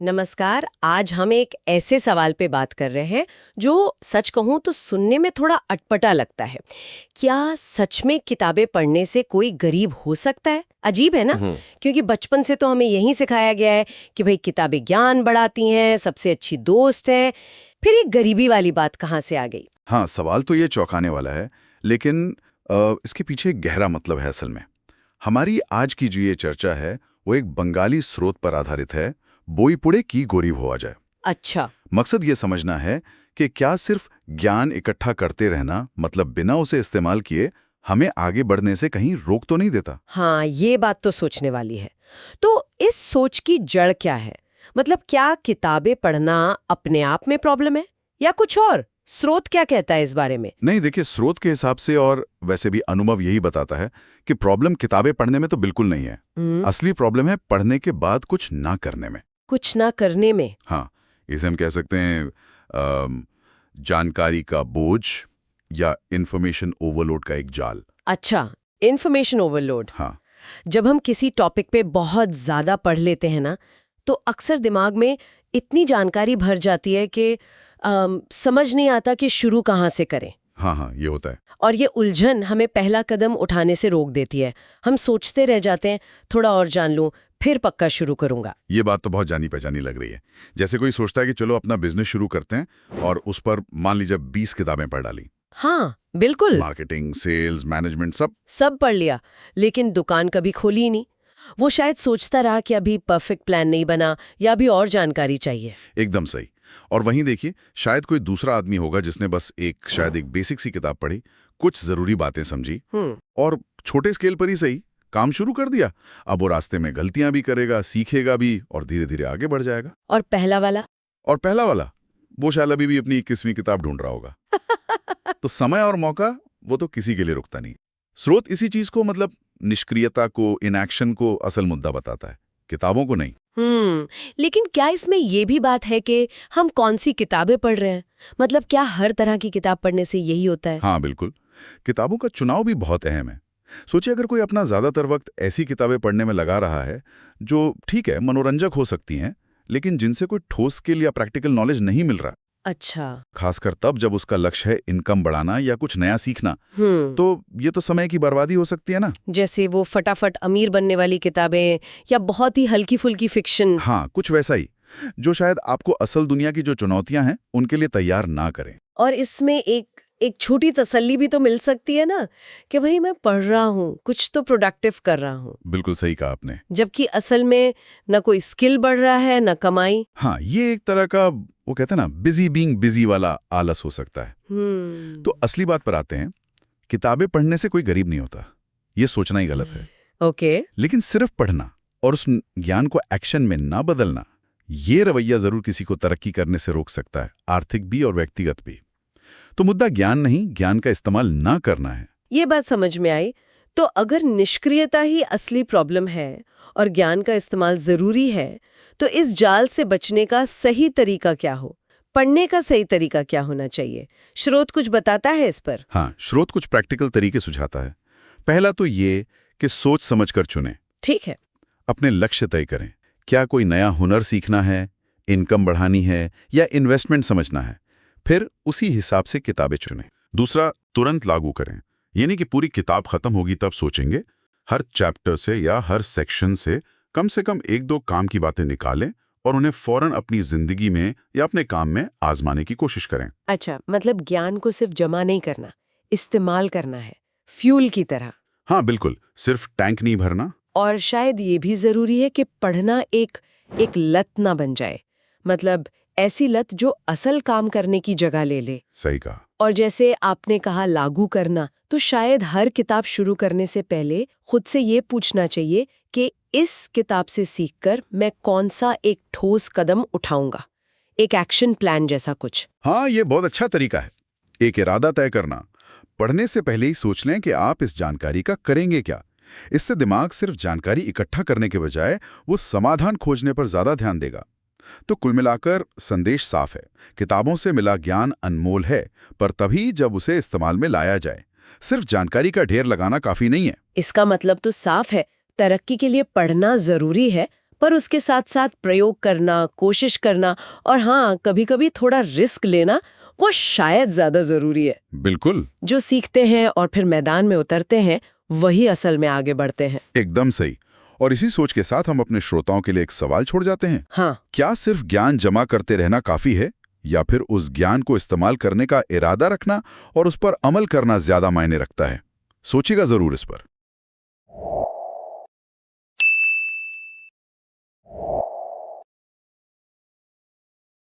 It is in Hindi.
नमस्कार। आज हम एक ऐसे सवाल पे बात कर रहे हैं जो सच कहूं तो सुनने में थोड़ा अटपटा लगता है। क्या सच में किताबें पढ़ने से कोई गरीब हो सकता है? अजीब है ना? क्योंकि बचपन से तो हमें यही सिखाया गया है कि भाई किताबें ज्ञान बढ़ाती हैं, सबसे अच्छी दोस्त है। फिर ये गरीबी वाली बात कहाँ से आ गई? हाँ, सवाल तो ये चौंकाने वाला है, लेकिन इसके पीछे एक गहरा मतलब है असल में। हमारी आज की जो ये चर्चा है, वो एक बंगाली स्रोत पर आधारित है, बोईपुड़े की गरीब हुआ जाए। अच्छा। मकसद ये समझना है कि क्या सिर्फ ज्ञान इकट्ठा करते रहना, मतलब बिना उसे इस्तेमाल किए, हमें आगे बढ़ने से कहीं रोक तो नहीं देता। हाँ, ये बात तो सोचने वाली है। तो इस सोच की जड़ क्या है? मतलब क्या किताबें पढ़ना अपने आप में प्रॉब्लम है या कुछ और? स्रोत क्या कहता है इस बारे में? नहीं, देखिए, स्रोत के हिसाब से और वैसे भी अनुभव यही बताता है कि प्रॉब्लम किताबें पढ़ने में तो बिल्कुल नहीं है। असली प्रॉब्लम है पढ़ने के बाद कुछ ना करने में। कुछ ना करने में? हाँ, इसे हम कह सकते हैं जानकारी का बोझ या इंफॉर्मेशन ओवरलोड का एक जाल। अच्छा, इन्फॉर्मेशन ओवरलोड। हाँ, जब हम किसी टॉपिक पे बहुत ज्यादा पढ़ लेते हैं ना, तो अक्सर दिमाग में इतनी जानकारी भर जाती है कि समझ नहीं आता कि शुरू कहाँ से करें। हाँ, हाँ, ये होता है। और ये उलझन हमें पहला कदम उठाने से रोक देती है। हम सोचते रह जाते हैं, थोड़ा और जान लूं, फिर पक्का शुरू करूंगा। ये बात तो बहुत जानी पहचानी लग रही है। जैसे कोई सोचता है कि चलो अपना बिजनेस शुरू करते हैं और उस पर मान लीजिए 20 किताबें पढ़ डाली। हाँ, बिल्कुल। मार्केटिंग, सेल्स, मैनेजमेंट, सब पढ़ लिया, लेकिन दुकान कभी खोली ही नहीं। वो शायद सोचता रहा कि अभी परफेक्ट प्लान नहीं बना या अभी और जानकारी चाहिए। एकदम सही। और वहीं देखिए, शायद कोई दूसरा आदमी होगा जिसने बस शायद एक बेसिक सी किताब पढ़ी, कुछ जरूरी बातें समझी और छोटे स्केल पर ही सही काम शुरू कर दिया। अब वो रास्ते में गलतियां भी करेगा, सीखेगा भी और धीरे धीरे आगे बढ़ जाएगा। और पहला वाला? और पहला वाला, वो शायद अभी भी अपनी 21वीं किताब ढूंढ रहा होगा। तो समय और मौका, वो तो किसी के लिए रुकता नहीं। स्रोत इसी चीज को, मतलब निष्क्रियता को, इनएक्शन को असल मुद्दा बताता है, किताबों को नहीं। लेकिन क्या इसमें ये भी बात है कि हम कौन सी किताबें पढ़ रहे हैं? मतलब क्या हर तरह की किताब पढ़ने से यही होता है? हाँ, बिल्कुल। किताबों का चुनाव भी बहुत अहम है। सोचिए, अगर कोई अपना ज्यादातर वक्त ऐसी किताबें पढ़ने में लगा रहा है जो ठीक है, मनोरंजक हो सकती हैं, लेकिन जिनसे कोई ठोस स्किल या प्रैक्टिकल नॉलेज नहीं मिल रहा, अच्छा। खासकर तब जब उसका लक्ष्य है इनकम बढ़ाना या कुछ नया सीखना, तो ये तो समय की बर्बादी हो सकती है ना। जैसे वो फटाफट अमीर बनने वाली किताबें या बहुत ही हल्की फुल्की फिक्शन। हाँ, कुछ वैसा ही, जो शायद आपको असल दुनिया की जो चुनौतियां हैं उनके लिए तैयार ना करें। और इसमें एक छोटी तसल्ली भी तो मिल सकती है ना, कि भाई मैं पढ़ रहा हूँ, कुछ तो प्रोडक्टिव कर रहा हूँ। बिल्कुल सही कहा आपने। जबकि असल में न कोई स्किल बढ़ रहा है, न कमाई। हाँ, ये एक तरह का, वो कहते हैं ना, बिजी बीइंग बिजी वाला आलस हो सकता है। तो असली बात पर आते हैं, किताबें पढ़ने से कोई गरीब नहीं होता, ये सोचना ही गलत है। ओके। लेकिन सिर्फ पढ़ना और उस ज्ञान को एक्शन में ना बदलना, ये रवैया जरूर किसी को तरक्की करने से रोक सकता है, आर्थिक भी और व्यक्तिगत भी। तो मुद्दा ज्ञान नहीं, ज्ञान का इस्तेमाल ना करना है। ये बात समझ में आई। तो अगर निष्क्रियता ही असली प्रॉब्लम है और ज्ञान का इस्तेमाल जरूरी है, तो इस जाल से बचने का सही तरीका क्या हो? पढ़ने का सही तरीका क्या होना चाहिए? स्रोत कुछ बताता है इस पर? हाँ, स्रोत कुछ प्रैक्टिकल तरीके सुझाता है। पहला तो ये कि सोच समझकर चुनें। ठीक है। अपने लक्ष्य तय करें। क्या कोई नया हुनर सीखना है, इनकम बढ़ानी है या इन्वेस्टमेंट समझना है? फिर उसी हिसाब से किताबें चुनें। दूसरा, तुरंत लागू करें। यानी कि पूरी किताब खत्म होगी तब सोचेंगे। हर चैप्टर से या हर सेक्शन से कम 1-2 काम की बातें निकालें और उन्हें फौरन अपनी जिंदगी में या अपने काम में आजमाने की कोशिश करें। अच्छा, मतलब ज्ञान को सिर्फ जमा नहीं करना, इस्तेमाल करना है, फ्यूल की तरह। हाँ, बिल्कुल, सिर्फ टैंक नहीं भरना। और शायद ये भी जरूरी है कि पढ़ना एक लत ना बन जाए। मतलब ऐसी लत जो असल काम करने की जगह ले ले। सही कहा। और जैसे आपने कहा लागू करना, तो शायद हर किताब शुरू करने से पहले खुद से ये पूछना चाहिए कि इस किताब से सीखकर मैं कौन सा एक ठोस कदम उठाऊंगा, एक एक्शन प्लान जैसा कुछ। हाँ, ये बहुत अच्छा तरीका है। एक इरादा तय करना। पढ़ने से पहले ही सोच लें कि आप इस जानकारी का करेंगे क्या। इससे दिमाग सिर्फ जानकारी इकट्ठा करने के बजाय वो समाधान खोजने पर ज्यादा ध्यान देगा। तो कुल मिलाकर संदेश साफ है, किताबों से मिला ज्ञान अनमोल है, पर तभी जब उसे इस्तेमाल में लाया जाए। सिर्फ जानकारी का ढेर लगाना काफी नहीं है। इसका मतलब तो साफ है, तरक्की के लिए पढ़ना जरूरी है, पर उसके साथ साथ प्रयोग करना, कोशिश करना और हाँ, कभी-कभी थोड़ा रिस्क लेना, वो शायद ज्यादा जरूरी है। बिल्कुल, जो सीखते हैं और फिर मैदान में उतरते हैं, वही असल में आगे बढ़ते हैं। एकदम सही। और इसी सोच के साथ हम अपने श्रोताओं के लिए एक सवाल छोड़ जाते हैं। हाँ, क्या सिर्फ ज्ञान जमा करते रहना काफी है, या फिर उस ज्ञान को इस्तेमाल करने का इरादा रखना और उस पर अमल करना ज्यादा मायने रखता है? सोचिएगा जरूर इस पर।